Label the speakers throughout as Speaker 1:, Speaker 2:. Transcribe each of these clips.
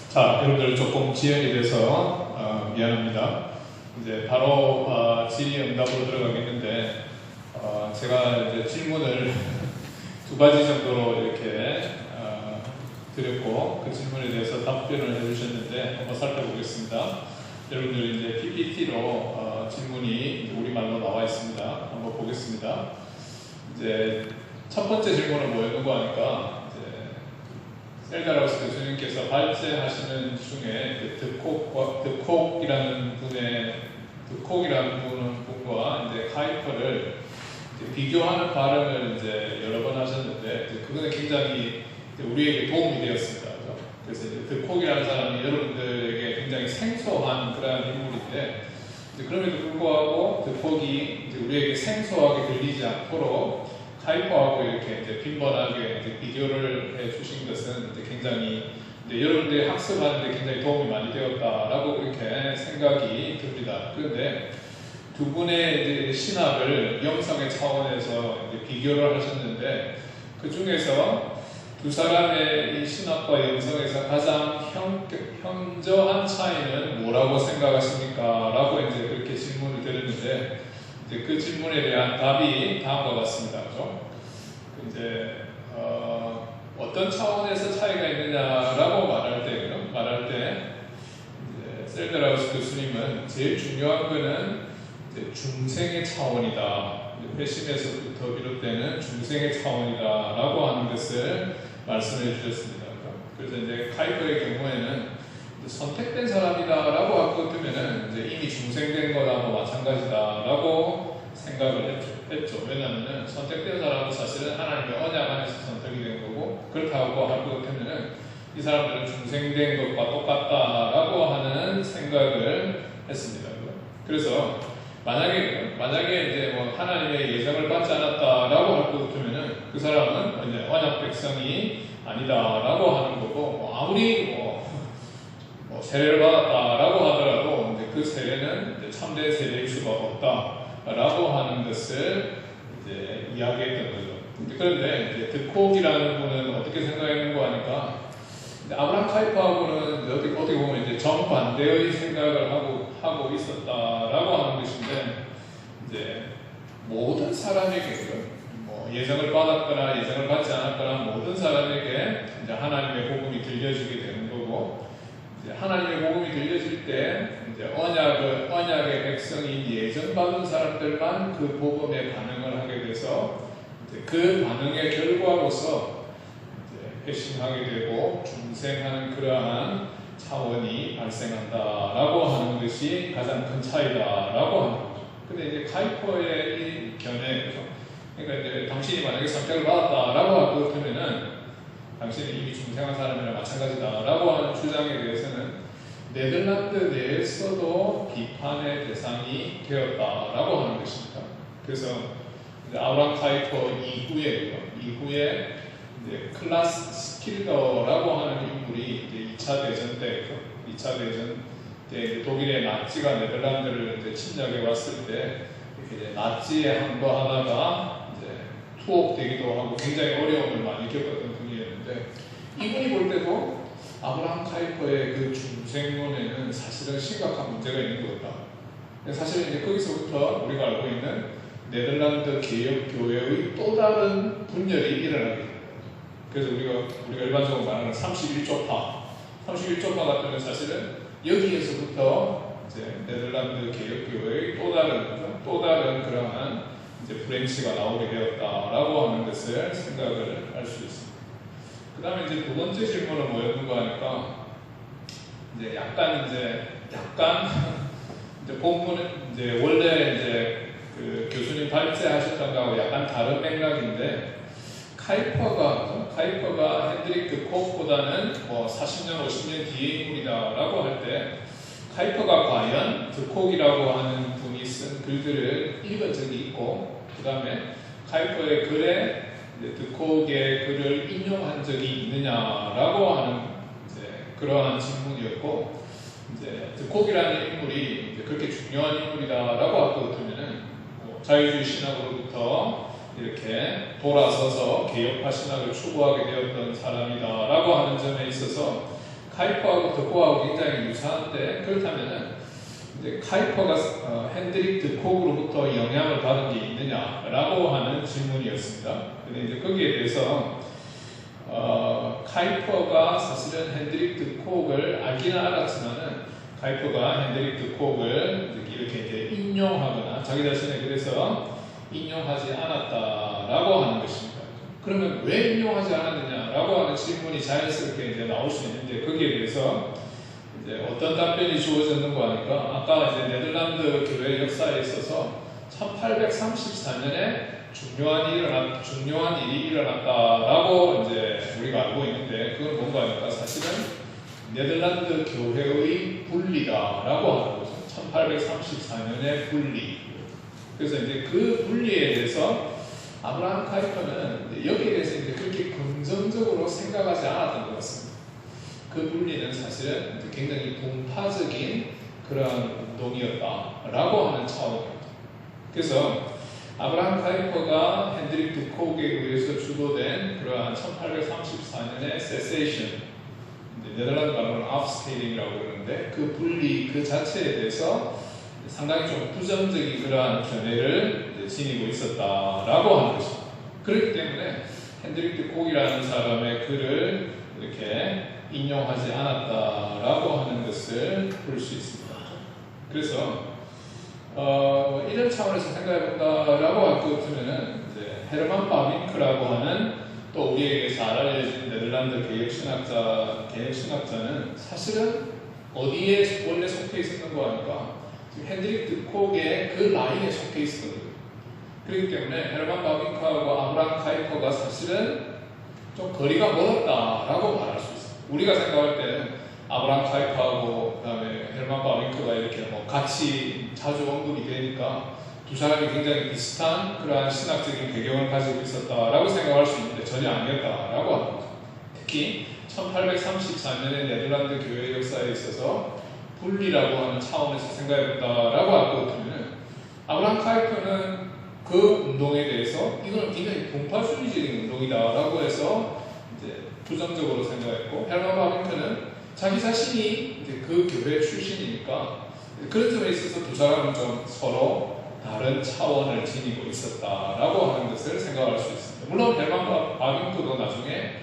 Speaker 1: 자, 여러분들 조금 지연이 돼서 미안합니다. 이제 바로 질의응답으로 들어가겠는데 제가 이제 질문을 두 가지 정도로 이렇게 드렸고 그 질문에 대해서 답변을 해주셨는데 한번 살펴보겠습니다. 여러분들 이제 PPT로 질문이 우리말로 나와 있습니다. 한번 보겠습니다. 이제 첫 번째 질문은 뭐였는고 하니까 셀다라우스 교수님께서 발제하시는 중에 드콕이라는 분과 이제 카이퍼를 이제 비교하는 발언을 이제 여러 번 하셨는데 그거는 굉장히 우리에게 도움이 되었습니다. 그래서 이제 드콕이라는 사람이 여러분들에게 굉장히 생소한 그런 인물인데 그럼에도 불구하고 드콕이 이제 우리에게 생소하게 들리지 않도록 카이퍼하고 이렇게 이제 빈번하게 이제 비교를 해주신 것은 이제 굉장히 이제 여러분들이 학습하는데 굉장히 도움이 많이 되었다라고 이렇게 생각이 듭니다. 그런데 두 분의 이제 신학을 영성의 차원에서 이제 비교를 하셨는데 그 중에서 두 사람의 이 신학과 영성에서 가장 현저한 차이는 뭐라고 생각하십니까? 라고 이제 그렇게 질문을 드렸는데 이제 그 질문에 대한 답이 다음과 같습니다. 그렇죠? 이제 어떤 차원에서 차이가 있느냐라고 말할 때 셀다라우스 교수님은 제일 중요한 것은 중생의 차원이다. 회심에서부터 비롯되는 중생의 차원이다라고 하는 것을 말씀해 주셨습니다. 그래서 이제 카이퍼의 경우에는 선택된 사람이다라고 할 것 같으면은 이제 이미 중생된 거나 마찬가지다라고 생각을 했죠. 왜냐하면 선택된 사람은 사실은 하나님의 언약 안에서 선택이 된 거고 그렇다고 할 것 같으면은 이 사람들은 중생된 것과 똑같다라고 하는 생각을 했습니다. 그래서 만약에 이제 하나님의 예정을 받지 않았다라고 할 것 같으면은 그 사람은 이제 언약 백성이 아니다라고 하는 거고 아무리 세례를 받았다라고 하더라도 이제 그 세례는 이제 참된 세례일 수가 없다라고 하는 것을 이제 이야기했던 거죠. 그런데 이제 드콕이라는 분은 어떻게 생각했는고 하니까 아브라함 카이퍼하고는 어떻게 보면 이제 정반대의 생각을 하고 있었다라고 하는 것인데 이제 모든 사람에게 예정을 받았거나 예정을 받지 않았거나 모든 사람에게 이제 하나님의 복음이 들려지게 되는 거고 이제 하나님의 복음이 들려질 때 이제 언약의 백성인 예정받은 사람들만 그 복음에 반응을 하게 돼서 이제 그 반응의 결과로서 회심하게 되고 중생하는 그러한 차원이 발생한다라고 하는 것이 가장 큰 차이다라고 하는 거죠. 근데 이제 카이퍼의 이 견해, 그러니까 이제 당신이 만약에 선택을 받았다라고 할 것 같으면은 당신이 이미 중생한 사람이랑 마찬가지다라고 하는 주장에 대해서는 네덜란드 내에서도 비판의 대상이 되었다라고 하는 것입니다. 그래서 이제 아브라함 카이퍼 이후에 이제 클라스 스킬더라고 하는 인물이 이제 2차 대전 때 이제 독일의 나치가 네덜란드를 이제 침략해 왔을 때 이렇게 나치의 항도 하나가 이제 투옥되기도 하고 굉장히 어려움을 많이 겪었던 분이었는데 이분이 볼 때도 아브라함 카이퍼의 그 중생론에는 사실은 심각한 문제가 있는 것 같다. 사실 이제 거기서부터 우리가 알고 있는 네덜란드 개혁교회의 또 다른 분열이 일어나게 됩니다. 그래서 우리가 일반적으로 말하는 31조파 같으면 사실은 여기에서부터 이제 네덜란드 개혁교회의 또 다른 그러한 이제 브랜치가 나오게 되었다라고 하는 것을 생각을 할 수 있습니다. 그 다음에 이제 두 번째 질문은 뭐였는가 하니까 이제 약간 본문은 이제 원래 이제 그 교수님 발제하셨던 거하고 약간 다른 맥락인데 카이퍼가 헨드리크 콕보다는 40년, 50년 뒤의 인물이다라고 할 때 카이퍼가 과연 드콕이라고 하는 분이 쓴 글들을 읽은 적이 있고 그 다음에 카이퍼의 글에 드콕의 글을 인용한 적이 있느냐라고 하는 이제 그러한 질문이었고 이제 드콕이라는 인물이 이제 그렇게 중요한 인물이다라고 할 것 같으면은 자유주의 신학으로부터 이렇게 돌아서서 개혁파 신학을 추구하게 되었던 사람이다라고 하는 점에 있어서 카이퍼하고 드코하고 굉장히 유사한데, 그렇다면은 이제 카이퍼가 핸드릭 드콕으로부터 영향을 받은 게 있느냐라고 하는 질문이었습니다. 근데 이제 거기에 대해서 카이퍼가 사실은 핸드릭 드콕을 알기는 알았지만은 카이퍼가 핸드릭 드콕을 이렇게 이제 인용하거나 자기 자신에 그래서 인용하지 않았다라고 하는 것입니다. 그러면 왜 인용하지 않았느냐라고 하는 질문이 자연스럽게 이제 나올 수 있는데, 거기에 대해서 이제 어떤 답변이 주어졌는가 하니까, 아까 이제 네덜란드 교회 역사에 있어서 1834년에 중요한 일이 일어났다라고 이제 우리가 알고 있는데, 그건 뭔가 하니까 사실은 네덜란드 교회의 분리다라고 하는 거죠. 1834년의 분리. 그래서 이제 그 분리에 대해서 아브라함 카이퍼는 여기에 대해서 이제 그렇게 긍정적으로 생각하지 않았던 것 같습니다. 그 분리는 사실은 굉장히 분파적인 그러한 운동이었다라고 하는 차원입니다. 그래서 아브라함 카이퍼가 핸드릭 드콕에 의해서 주도된 그러한 1834년의 세세이션, 네덜란드 말로는 아프스케일링이라고 그러는데, 그 분리 그 자체에 대해서 상당히 좀 부정적인 그러한 견해를 지니고 있었다라고 하는 것입니다. 그렇기 때문에 핸드릭 드콕이라는 사람의 글을 이렇게 인용하지 않았다라고 하는 것을 볼 수 있습니다. 그래서 이런 차원에서 생각해본다라고 할 것 같으면은 이제 헤르만 바빙크라고 하는 또 우리에게 잘 알려진 네덜란드 개혁신학자는 사실은 어디에 원래 속해 있었는가 하니까 핸드릭 드콕의 그 라인에 속해 있었거든요. 그렇기 때문에 헤르만 바빙크하고 아브라함 카이퍼가 사실은 좀 거리가 멀었다라고 말할 수 있어요. 우리가 생각할 때는 아브라함 카이퍼하고 그다음에 헤르만 바빙크가 이렇게 뭐 같이 자주 언급이 되니까 두 사람이 굉장히 비슷한 그러한 신학적인 배경을 가지고 있었다라고 생각할 수 있는데 전혀 아니었다라고 하는 거죠. 특히 1834년의 네덜란드 교회 역사에 있어서 분리라고 하는 차원에서 생각해본다라고 할 것 같으면, 아브라함 카이퍼는 그 운동에 대해서 이건 굉장히 분파주의적인 운동이다라고 해서 이제 부정적으로 생각했고, 헤르만 바빙크는 자기 자신이 이제 그 교회 출신이니까 그런 점에 있어서 두 사람은 좀 서로 다른 차원을 지니고 있었다라고 하는 것을 생각할 수 있습니다. 물론 헤르만 바빙크도 나중에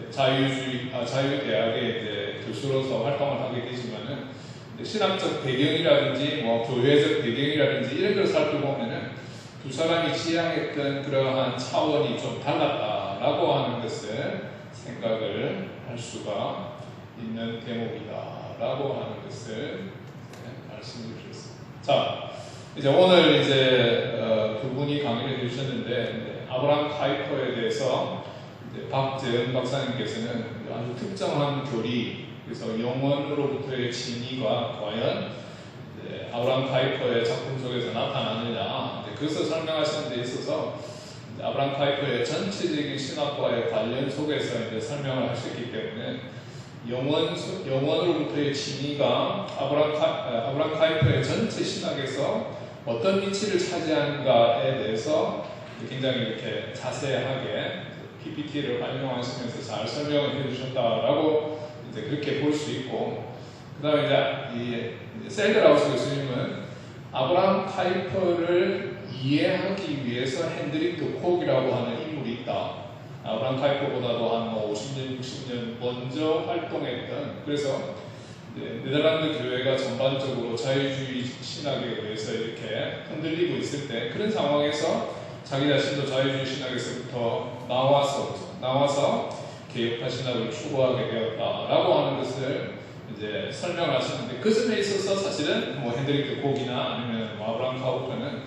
Speaker 1: 자유대학의 이제 교수로서 활동을 하게 되지만은 신학적 배경이라든지 뭐 교회적 배경이라든지 이런 걸 살펴보면은 두 사람이 지향했던 그러한 차원이 좀 달랐다라고 하는 것을 생각을 할 수가 있는 대목이다라고 하는 것을 말씀을 드렸습니다. 자, 이제 오늘 이제 두 분이 강의를 해주셨는데, 아브라함 카이퍼에 대해서 박재은 박사님께서는 아주 특정한 교리, 그래서 영원으로부터의 진리가 과연 아브라함 카이퍼의 작품 속에서 나타나느냐, 그것을 설명하시는 데 있어서 아브라함 카이퍼의 전체적인 신학과의 관련 속에서 이제 설명을 하셨기 때문에 영원으로부터의 진리가 아브라함 카이퍼의 전체 신학에서 어떤 위치를 차지하는가에 대해서 굉장히 이렇게 자세하게 PPT를 활용하시면서 잘 설명을 해주셨다라고 이제 그렇게 볼 수 있고, 그 다음에 이제 셀더라우스 교수님은 아브라함 카이퍼를 이해하기 위해서 핸드릭 드콕이라고 하는 인물이 있다. 아브라함 카이퍼보다도 한 50년, 60년 먼저 활동했던, 그래서 네덜란드 교회가 전반적으로 자유주의 신학에 의해서 이렇게 흔들리고 있을 때, 그런 상황에서 자기 자신도 자유주의 신학에서부터 나와서 개혁파 신학을 추구하게 되었다라고 하는 것을 이제 설명하시는데, 그 점에 있어서 사실은 뭐 핸드릭 드콕이나 아니면 아브라함 카이퍼는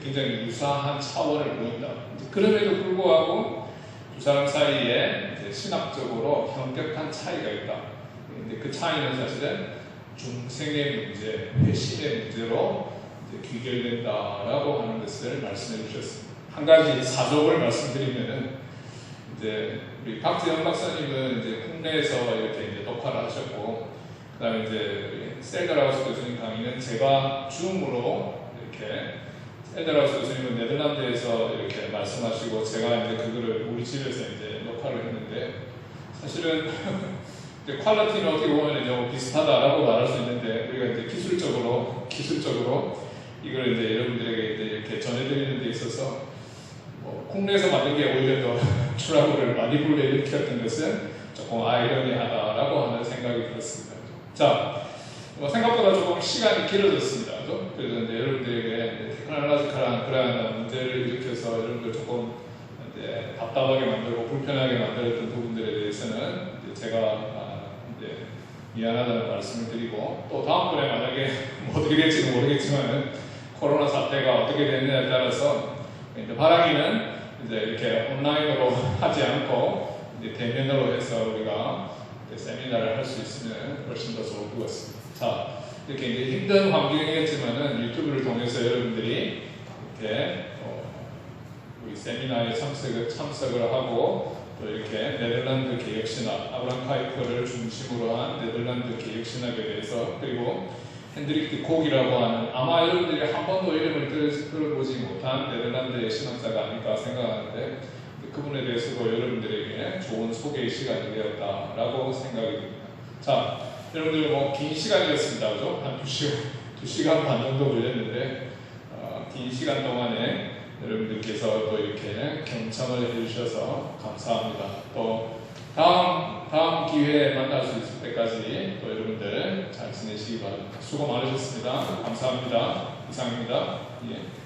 Speaker 1: 굉장히 유사한 차원을 보인다. 그럼에도 불구하고 두 사람 사이에 이제 신학적으로 현격한 차이가 있다. 근데 그 차이는 사실은 중생의 문제, 회심의 문제로 이제 귀결된다라고 하는 것을 말씀해 주셨습니다. 한 가지 사족을 말씀드리면은, 이제 우리 박재현 박사님은 이제 국내에서 이렇게 이제 녹화를 하셨고, 그다음에 이제 셀더라우스 교수님 강의는 제가 줌으로 이렇게, 셀더라우스 교수님은 네덜란드에서 이렇게 말씀하시고 제가 이제 그거를 우리 집에서 이제 녹화를 했는데, 사실은 근데 퀄리티는 어떻게 보면 이제 뭐 비슷하다라고 말할 수 있는데 우리가 이제 기술적으로 이걸 이제 여러분들에게 이제 이렇게 전해드리는 데 있어서 뭐 국내에서 만든 게 오히려 더 트러블을 많이 불러일으켰던 것은 조금 아이러니하다라고 하는 생각이 들었습니다. 자, 뭐 생각보다 조금 시간이 길어졌습니다. 그죠? 그래서 이제 여러분들에게 테크놀로지컬한 그러한 문제를 일으켜서 여러분들 조금 이제 답답하게 만들고 불편하게 만들었던 부분들에 대해서는 이제 제가 이제 미안하다는 말씀을 드리고 또 다음번에 만약에 뭐 어떻게 될지는 모르겠지만은 코로나 사태가 어떻게 되느냐에 따라서 이제 바라기는 이제 이렇게 온라인으로 하지 않고 이제 대면으로 해서 우리가 세미나를 할 수 있으면 훨씬 더 좋을 것 같습니다. 자, 이렇게 이제 힘든 환경이겠지만은 유튜브를 통해서 여러분들이 이렇게 우리 세미나에 참석을 하고 또 이렇게 네덜란드 개혁신학, 아브라함 카이퍼를 중심으로 한 네덜란드 개혁신학에 대해서 그리고 핸드릭 드 콕이라고 하는 아마 여러분들이 한 번도 이름을 들어보지 못한 네덜란드의 신학자가 아닐까 생각하는데 그분에 대해서도 여러분들에게 좋은 소개의 시간이 되었다라고 생각이 듭니다. 자, 여러분들 뭐 긴 시간이었습니다. 그죠? 한 2시간 반 정도 걸렸는데 긴 시간 동안에 여러분들께서 또 이렇게 경청을 해주셔서 감사합니다. 또 다음 기회에 만날 수 있을 때까지 또 여러분들 잘 지내시기 바랍니다. 수고 많으셨습니다. 감사합니다. 이상입니다. 예.